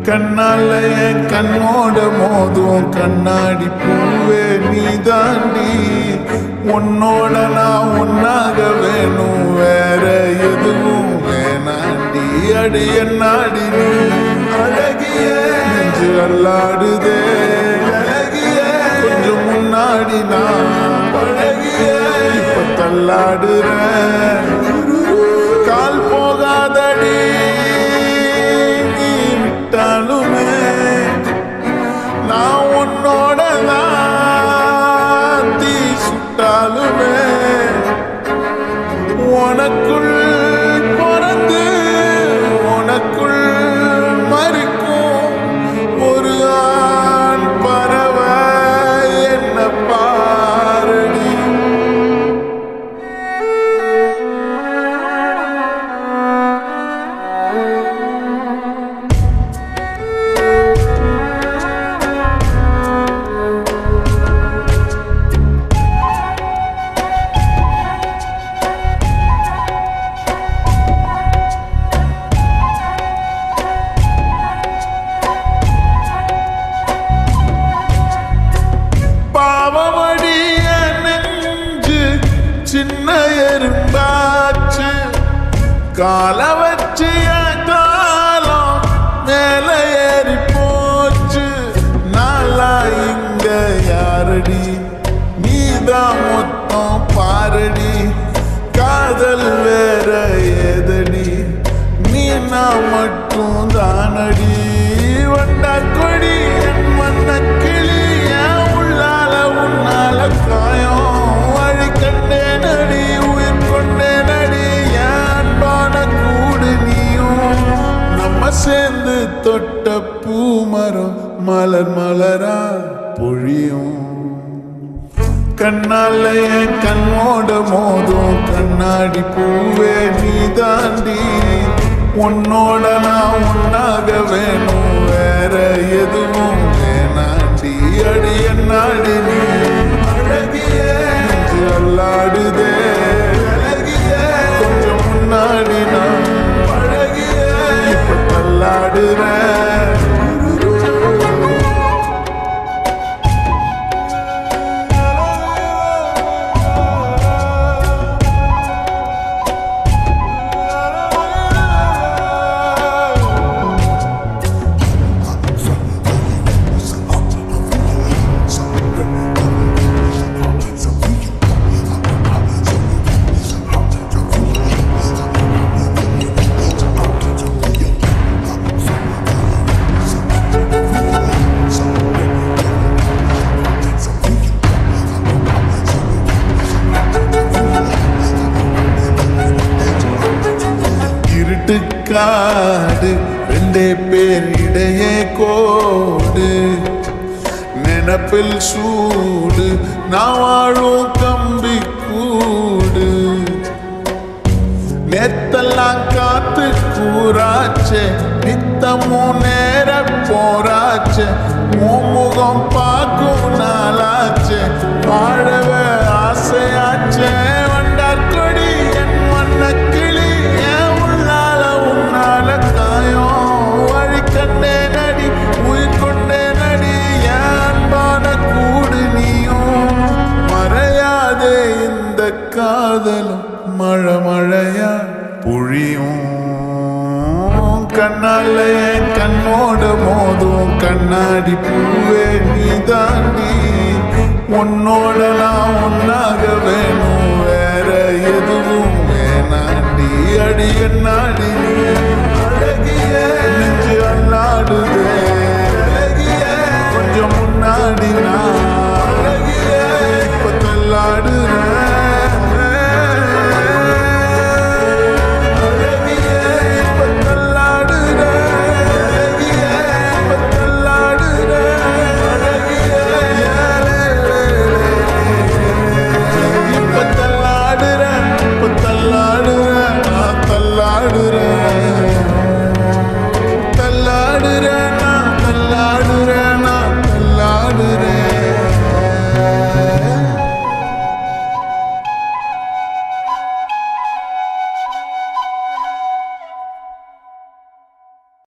கண்ணால என் கண்ணோட மோதும் கண்ணாடி பூவே நீ தாண்டி, உன்னோட நான் ஒன்னாக வேணும், வேற எதுவும் வேணாண்டி. அடி என்னாடி நீ அழகிய நெஞ்சு அல்லாடுதே அழகிய, கொஞ்சம் முன்னாடி நான் அழகிய இப்ப தள்ளாடுறேன். கால் போகாதடி நான் உன்னோட தீ சுட்டாலுமே, உனக்குள் பிறந்து உனக்குள் மறிக்கும் ஒரு ஆண் பறவை என்ன பாரடி. சின்ன எறும்பாச்சு கால வச்சு காலம் மேல ஏறி போச்சு. நாளா இங்க யாரடி நீதான் மொத்தம் பாரடி, காதல் வேற ஏதடி நீ நான் மட்டும் தானடி. வண்டா கொடி என் மண்ண கிளி என் உள்ளால உன்னால காயம் கண்டே நடி உயிர் கொண்டே நடி, அன்பான கூடு நீயும் நம்ம சேர்ந்து தொட்ட பூமரம் மலர் மலரா பொழியும். கண்ணால என் கண்ணோட மோதும் கண்ணாடி பூவே நீ தாண்டி, உன்னோட நான் ஒன்னாக வேணும், வேற எதுவும் வேணாண்டி. அடி என்னாடி நீ அழகிய அல்லாடுதே அழகிய, கொஞ்சம் முன்னாடி நான் அழகிய இப்ப தள்ளாடுறேன். காடு ரெண்டே பேர் இடையே கோடு, நினப்பில் சூடு நான் வாழும் கம்பி கூடு. நேத்தெல்லாம் காத்து கூறாச்சே நித்தமும் நேர போராச்சே, முகம் பார்க்கும் நாளாச்சே வாழவே ஆசையாச்சே. வண்டார் கொடி என் வண்ண கிளி என் உள்ளால உன்னால காயம் வழி கண்டே நடி உயிர் கொண்டே நடி, அன்பான கூடு நீயும் மறையாதே இந்த காதலும் மழை மழையா பொழியும். கண்ணால என் கண்ணோட மோதும் கண்ணாடி பூவே நீ தாண்டி, உன்னோட நான் ஒன்னாக வேணும், வேற எதுவும் வேணாண்டி. அடி என்னாடி நீ அழகிய நெஞ்சு அல்லாடுதே